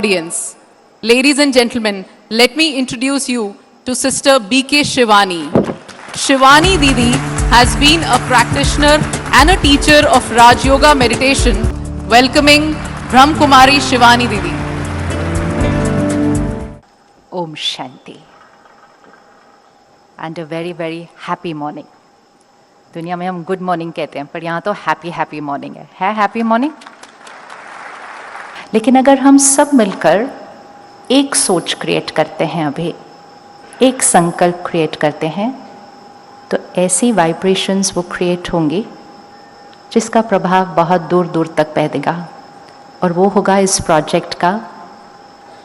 Audience. Ladies and gentlemen, let me introduce you to Sister B.K. Shivani. Shivani Didi has been a practitioner and a teacher of Raj Yoga meditation. Welcoming Brahm Kumari Shivani Didi. Om Shanti. And a very, very happy morning. दुनिया में हम good morning कहते हैं, पर यहाँ तो happy morning है happy morning. लेकिन अगर हम सब मिलकर एक सोच क्रिएट करते हैं, अभी एक संकल्प क्रिएट करते हैं, तो ऐसी वाइब्रेशंस वो क्रिएट होंगी जिसका प्रभाव बहुत दूर दूर तक फैलेगा, और वो होगा इस प्रोजेक्ट का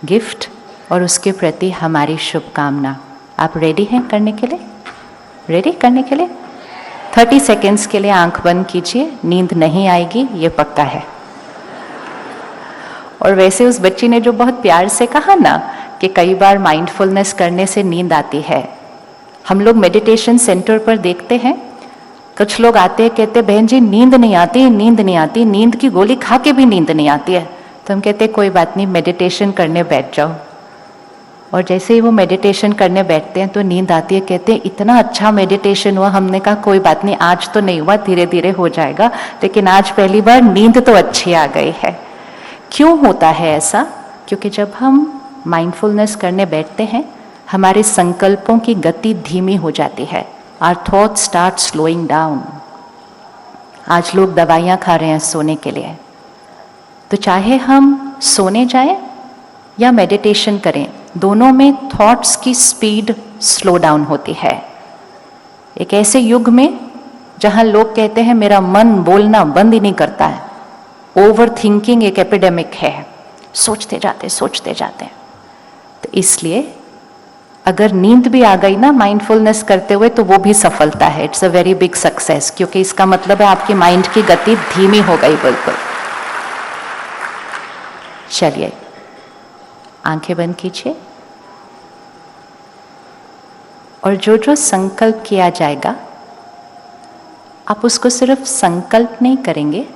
गिफ्ट और उसके प्रति हमारी शुभकामना। आप रेडी हैं करने के लिए? रेडी करने के लिए? 30 सेकेंड्स के लिए आंख बंद कीजिए, नींद नहीं आएगी, ये पक्का है। और वैसे उस बच्ची ने जो बहुत प्यार से कहा ना कि कई बार माइंडफुलनेस करने से नींद आती है, हम लोग मेडिटेशन सेंटर पर देखते हैं, कुछ लोग आते हैं कहते हैं बहन जी नींद नहीं आती, नींद नहीं आती, नींद की गोली खा के भी नींद नहीं आती है। तो हम कहते हैं कोई बात नहीं, मेडिटेशन करने बैठ जाओ। और जैसे ही वो मेडिटेशन करने बैठते हैं तो नींद आती है, कहते हैं इतना अच्छा मेडिटेशन हुआ। हमने कहा कोई बात नहीं, आज तो नहीं हुआ, धीरे धीरे हो जाएगा, लेकिन आज पहली बार नींद तो अच्छी आ गई है। क्यों होता है ऐसा? क्योंकि जब हम माइंडफुलनेस करने बैठते हैं, हमारे संकल्पों की गति धीमी हो जाती है। Our thoughts start slowing down. आज लोग दवाइयाँ खा रहे हैं सोने के लिए, तो चाहे हम सोने जाएं या मेडिटेशन करें, दोनों में थॉट्स की स्पीड स्लो डाउन होती है। एक ऐसे युग में जहाँ लोग कहते हैं मेरा मन बोलना बंद ही नहीं करता है, ओवर थिंकिंग एक एपिडेमिक है, सोचते जाते हैं। तो इसलिए अगर नींद भी आ गई ना माइंडफुलनेस करते हुए, तो वो भी सफलता है, it's a very big success, क्योंकि इसका मतलब है आपकी माइंड की गति धीमी हो गई बिल्कुल। चलिए आंखें बंद कीजिए, और जो जो संकल्प किया जाएगा आप उसको सिर्फ संकल्प नहीं करेंगे,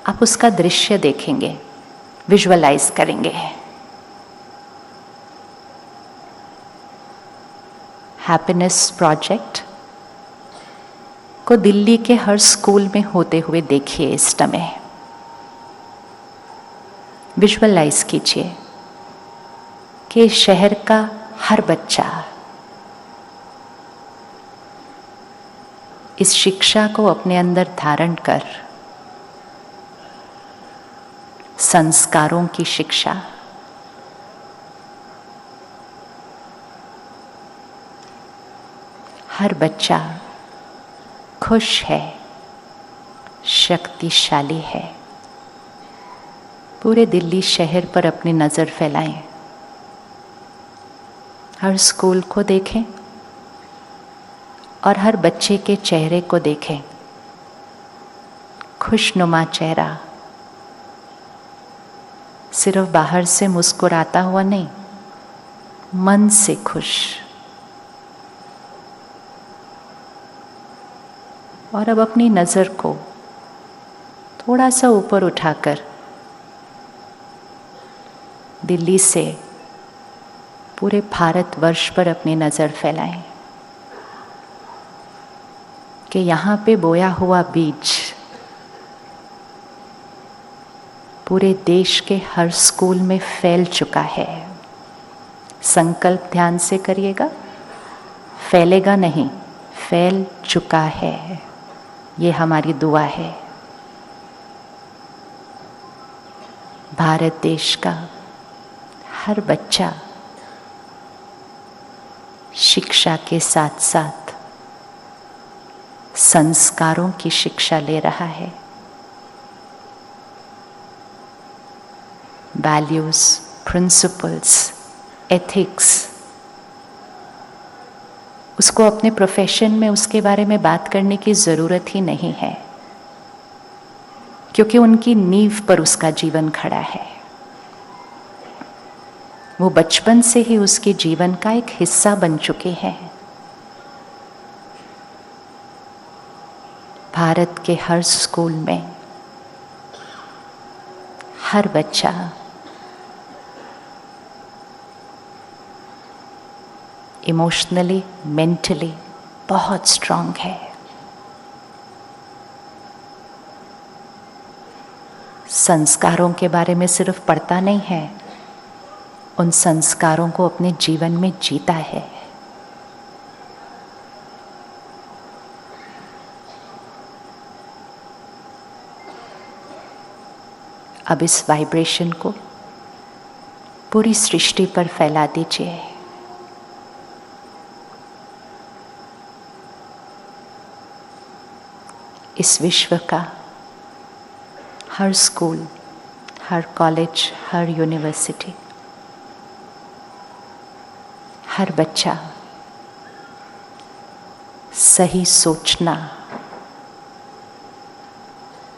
आप उसका दृश्य देखेंगे, विजुअलाइज करेंगे। हैप्पीनेस प्रोजेक्ट को दिल्ली के हर स्कूल में होते हुए देखिए इस समय। विजुअलाइज कीजिए कि शहर का हर बच्चा इस शिक्षा को अपने अंदर धारण कर, संस्कारों की शिक्षा, हर बच्चा खुश है, शक्तिशाली है। पूरे दिल्ली शहर पर अपनी नज़र फैलाएं, हर स्कूल को देखें और हर बच्चे के चेहरे को देखें। खुशनुमा चेहरा, सिर्फ बाहर से मुस्कुराता हुआ नहीं, मन से खुश। और अब अपनी नज़र को थोड़ा सा ऊपर उठाकर दिल्ली से पूरे भारतवर्ष पर अपनी नज़र फैलाएं कि यहाँ पे बोया हुआ बीज पूरे देश के हर स्कूल में फैल चुका है। संकल्प ध्यान से करिएगा, फैलेगा नहीं, फैल चुका है। ये हमारी दुआ है। भारत देश का हर बच्चा शिक्षा के साथ साथ संस्कारों की शिक्षा ले रहा है। वैल्यूज, प्रिंसिपल्स, एथिक्स, उसको अपने प्रोफेशन में उसके बारे में बात करने की ज़रूरत ही नहीं है, क्योंकि उनकी नींव पर उसका जीवन खड़ा है। वो बचपन से ही उसके जीवन का एक हिस्सा बन चुके हैं। भारत के हर स्कूल में हर बच्चा इमोशनली, मेंटली बहुत स्ट्रांग है। संस्कारों के बारे में सिर्फ पढ़ता नहीं है, उन संस्कारों को अपने जीवन में जीता है। अब इस वाइब्रेशन को पूरी सृष्टि पर फैला दीजिए। इस विश्व का हर स्कूल, हर कॉलेज, हर यूनिवर्सिटी, हर बच्चा सही सोचना,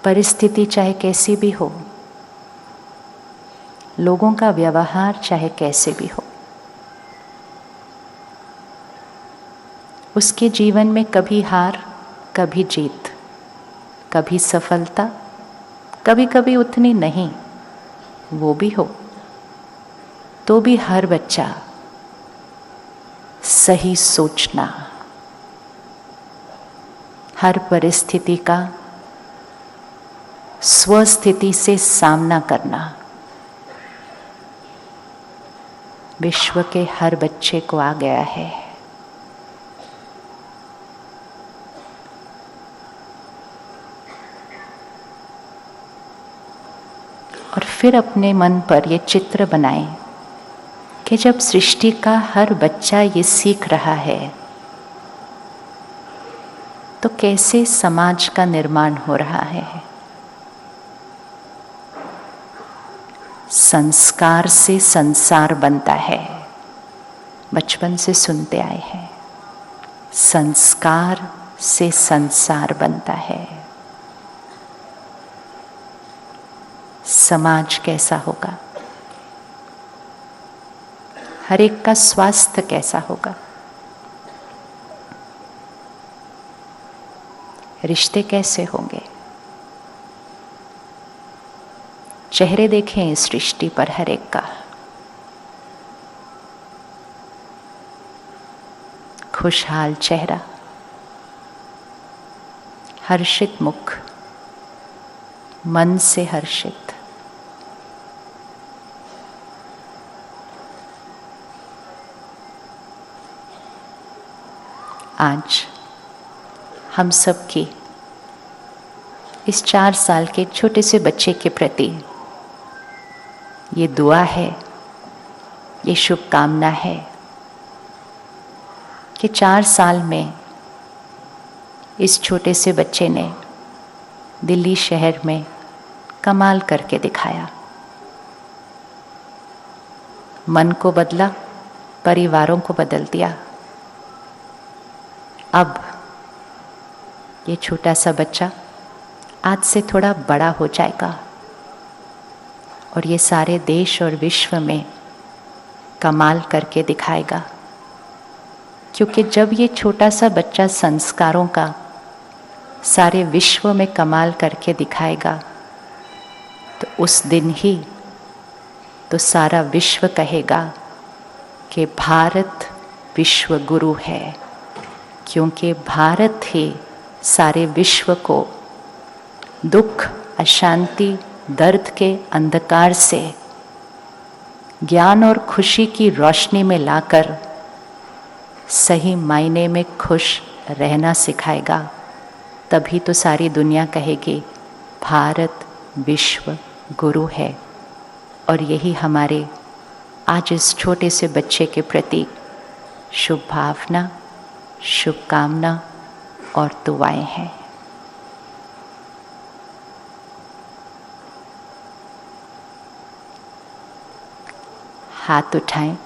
परिस्थिति चाहे कैसी भी हो, लोगों का व्यवहार चाहे कैसे भी हो, उसके जीवन में कभी हार, कभी जीत, कभी सफलता, कभी कभी उतनी नहीं, वो भी हो, तो भी हर बच्चा सही सोचना, हर परिस्थिति का स्वस्थिति से सामना करना, विश्व के हर बच्चे को आ गया है। और फिर अपने मन पर ये चित्र बनाएं कि जब सृष्टि का हर बच्चा ये सीख रहा है तो कैसे समाज का निर्माण हो रहा है। संस्कार से संसार बनता है, बचपन से सुनते आए हैं, संस्कार से संसार बनता है। समाज कैसा होगा, हर एक का स्वास्थ्य कैसा होगा, रिश्ते कैसे होंगे। चेहरे देखें इस सृष्टि पर हर एक का, खुशहाल चेहरा, हर्षित मुख, मन से हर्षित। आज हम सबकी इस 4 साल के छोटे से बच्चे के प्रति ये दुआ है, ये शुभकामना है कि 4 साल में इस छोटे से बच्चे ने दिल्ली शहर में कमाल करके दिखाया। मन को बदला, परिवारों को बदल दिया। अब ये छोटा सा बच्चा आज से थोड़ा बड़ा हो जाएगा और ये सारे देश और विश्व में कमाल करके दिखाएगा। क्योंकि जब ये छोटा सा बच्चा संस्कारों का सारे विश्व में कमाल करके दिखाएगा तो उस दिन ही तो सारा विश्व कहेगा कि भारत विश्व गुरु है। क्योंकि भारत ही सारे विश्व को दुख, अशांति, दर्द के अंधकार से ज्ञान और खुशी की रोशनी में लाकर सही मायने में खुश रहना सिखाएगा। तभी तो सारी दुनिया कहेगी भारत विश्व गुरु है। और यही हमारे आज इस छोटे से बच्चे के प्रति शुभ भावना, शुभकामना और दुआएं हैं। हाथ उठाएं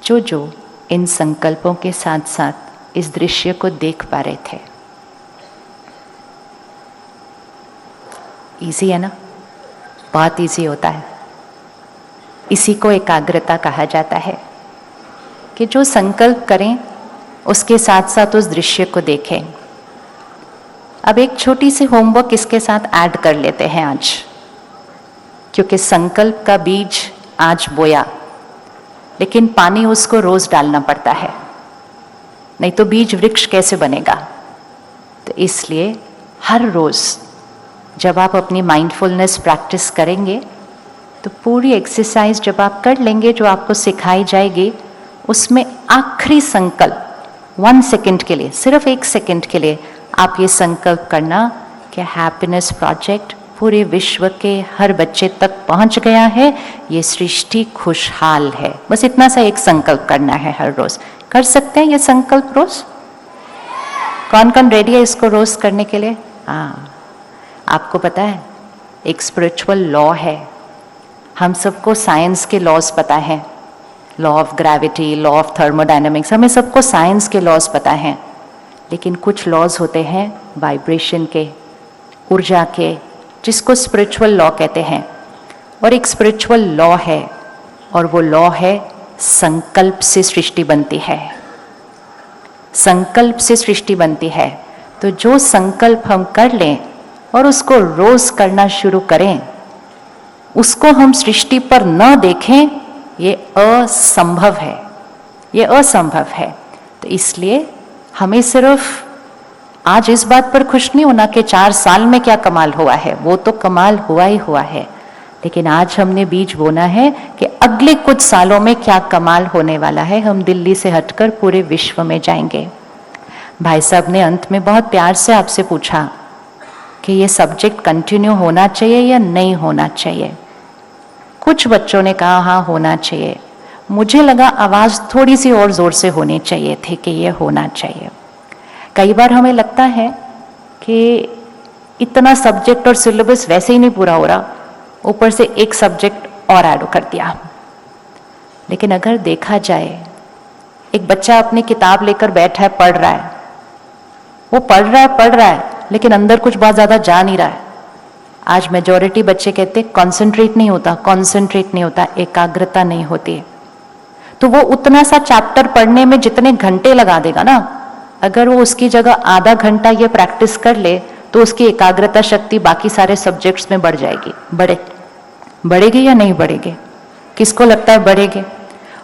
जो इन संकल्पों के साथ साथ इस दृश्य को देख पा रहे थे। इजी है ना, बहुत इजी होता है। इसी को एकाग्रता कहा जाता है कि जो संकल्प करें उसके साथ साथ उस दृश्य को देखें। अब एक छोटी सी होमवर्क इसके साथ ऐड कर लेते हैं आज, क्योंकि संकल्प का बीज आज बोया, लेकिन पानी उसको रोज डालना पड़ता है। नहीं तो बीज वृक्ष कैसे बनेगा। तो इसलिए हर रोज जब आप अपनी माइंडफुलनेस प्रैक्टिस करेंगे तो पूरी एक्सरसाइज जब आप कर लेंगे जो आपको सिखाई जाएगी, उसमें आखिरी संकल्प 1 सेकंड के लिए, सिर्फ 1 सेकंड के लिए आप ये संकल्प करना कि हैप्पीनेस प्रोजेक्ट पूरे विश्व के हर बच्चे तक पहुंच गया है, ये सृष्टि खुशहाल है। बस इतना सा एक संकल्प करना है हर रोज। कर सकते हैं ये संकल्प रोज? कौन कौन रेडी है इसको रोज करने के लिए? हाँ, आपको पता है एक स्पिरिचुअल लॉ है, हम सबको साइंस के लॉज पता है, law of gravity, law of thermodynamics, हमें सबको साइंस के लॉज पता हैं, लेकिन कुछ लॉज होते हैं वाइब्रेशन के, ऊर्जा के, जिसको स्पिरिचुअल लॉ कहते हैं। और एक स्पिरिचुअल लॉ है और वो लॉ है संकल्प से सृष्टि बनती है। संकल्प से सृष्टि बनती है। तो जो संकल्प हम कर लें और उसको रोज करना शुरू करें, उसको हम सृष्टि पर न देखें, ये असंभव है, ये असंभव है। तो इसलिए हमें सिर्फ आज इस बात पर खुश नहीं होना कि 4 साल में क्या कमाल हुआ है, वो तो कमाल हुआ ही हुआ है, लेकिन आज हमने बीज बोना है कि अगले कुछ सालों में क्या कमाल होने वाला है। हम दिल्ली से हटकर पूरे विश्व में जाएंगे। भाई साहब ने अंत में बहुत प्यार से आपसे पूछा कि ये सब्जेक्ट कंटिन्यू होना चाहिए या नहीं होना चाहिए। कुछ बच्चों ने कहा हाँ होना चाहिए। मुझे लगा आवाज थोड़ी सी और जोर से होनी चाहिए थी कि ये होना चाहिए। कई बार हमें लगता है कि इतना सब्जेक्ट और सिलेबस वैसे ही नहीं पूरा हो रहा, ऊपर से एक सब्जेक्ट और ऐड कर दिया। लेकिन अगर देखा जाए, एक बच्चा अपनी किताब लेकर बैठा है, पढ़ रहा है, वो पढ़ रहा है लेकिन अंदर कुछ बहुत ज्यादा जा नहीं रहा है। आज मेजॉरिटी बच्चे कहते कंसंट्रेट नहीं होता, एकाग्रता नहीं होती। तो वो उतना सा चैप्टर पढ़ने में जितने घंटे लगा देगा ना, अगर वो उसकी जगह आधा घंटा ये प्रैक्टिस कर ले तो उसकी एकाग्रता शक्ति बाकी सारे सब्जेक्ट्स में बढ़ जाएगी। बढ़ेगी या नहीं बढ़ेगी? किसको लगता है बढ़ेगी?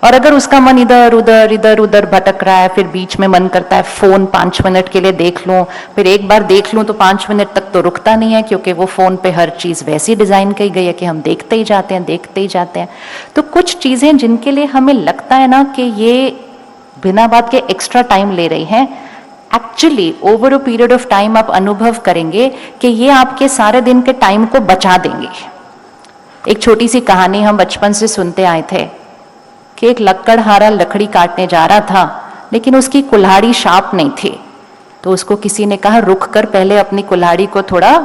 और अगर उसका मन इधर उधर भटक रहा है, फिर बीच में मन करता है फोन 5 मिनट के लिए देख लूं, फिर एक बार देख लूं तो 5 मिनट तक तो रुकता नहीं है, क्योंकि वो फोन पे हर चीज वैसी डिजाइन की गई है कि हम देखते ही जाते हैं। तो कुछ चीजें जिनके लिए हमें लगता है ना कि ये बिना बात के एक्स्ट्रा टाइम ले रही हैं, actually over a period of time आप अनुभव करेंगे कि ये आपके सारे दिन के टाइम को बचा देंगे। एक छोटी सी कहानी हम बचपन से सुनते आए थे कि एक लकड़हारा लकड़ी काटने जा रहा था, लेकिन उसकी कुल्हाड़ी शार्प नहीं थी। तो उसको किसी ने कहा रुक कर पहले अपनी कुल्हाड़ी को थोड़ा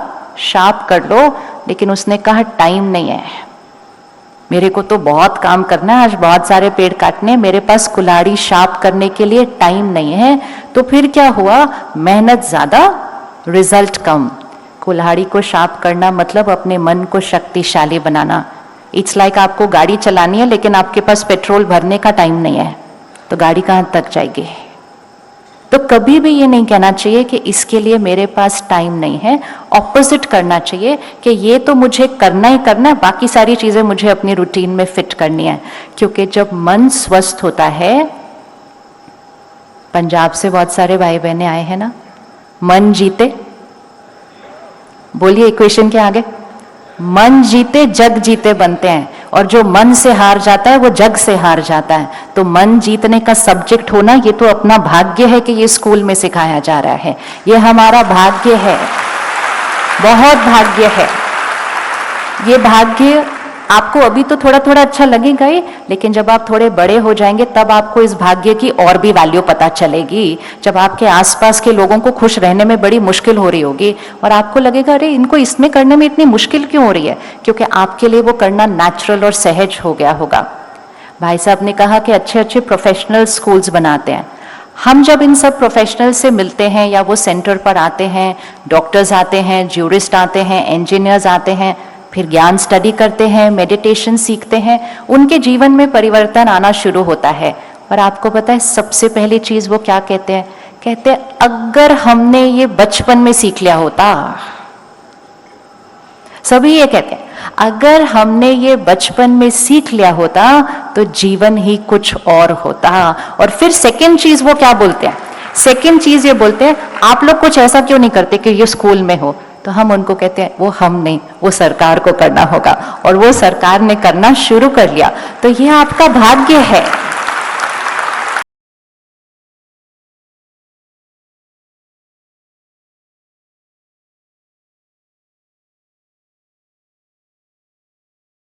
शार्प कर लो, लेकिन उसने कहा टाइम नहीं है, मेरे को तो बहुत काम करना है, आज बहुत सारे पेड़ काटने, मेरे पास कुल्हाड़ी शार्प करने के लिए टाइम नहीं है। तो फिर क्या हुआ? मेहनत ज्यादा, रिजल्ट कम। कुल्हाड़ी को शार्प करना मतलब अपने मन को शक्तिशाली बनाना। इट्स लाइक आपको गाड़ी चलानी है लेकिन आपके पास पेट्रोल भरने का टाइम नहीं है, तो गाड़ी कहां तक जाएगी? तो कभी भी ये नहीं कहना चाहिए कि इसके लिए मेरे पास टाइम नहीं है। ऑपोजिट करना चाहिए कि ये तो मुझे करना ही करना है, बाकी सारी चीजें मुझे अपनी रूटीन में फिट करनी है। क्योंकि जब मन स्वस्थ होता है, पंजाब से बहुत सारे भाई बहने आए हैं ना, मन जीते, बोलिए इक्वेशन के आगे, मन जीते जग जीते बनते हैं, और जो मन से हार जाता है वो जग से हार जाता है। तो मन जीतने का सब्जेक्ट होना ये तो अपना भाग्य है कि ये स्कूल में सिखाया जा रहा है, ये हमारा भाग्य है, बहुत भाग्य है। ये भाग्य आपको अभी तो थोड़ा थोड़ा अच्छा लगेगा ही, लेकिन जब आप थोड़े बड़े हो जाएंगे तब आपको इस भाग्य की और भी वैल्यू पता चलेगी। जब आपके आसपास के लोगों को खुश रहने में बड़ी मुश्किल हो रही होगी और आपको लगेगा अरे इनको इसमें करने में इतनी मुश्किल क्यों हो रही है, क्योंकि आपके लिए वो करना नेचुरल और सहज हो गया होगा। भाई साहब ने कहा कि अच्छे अच्छे प्रोफेशनल स्कूल्स बनाते हैं। हम जब इन सब प्रोफेशनल से मिलते हैं या वो सेंटर पर आते हैं, डॉक्टर्स आते हैं, ज्यूरिस्ट आते हैं, इंजीनियर्स आते हैं, फिर ज्ञान स्टडी करते हैं, मेडिटेशन सीखते हैं, उनके जीवन में परिवर्तन आना शुरू होता है। और आपको पता है सबसे पहली चीज वो क्या कहते हैं? कहते हैं अगर हमने ये बचपन में सीख लिया होता, सभी ये कहते हैं अगर हमने ये बचपन में सीख लिया होता तो जीवन ही कुछ और होता। और फिर सेकेंड चीज वो क्या बोलते हैं? सेकंड चीज ये बोलते हैं, आप लोग कुछ ऐसा क्यों नहीं करते कि ये स्कूल में हो? तो हम उनको कहते हैं वो हम नहीं, वो सरकार को करना होगा, और वो सरकार ने करना शुरू कर लिया। तो ये आपका भाग्य है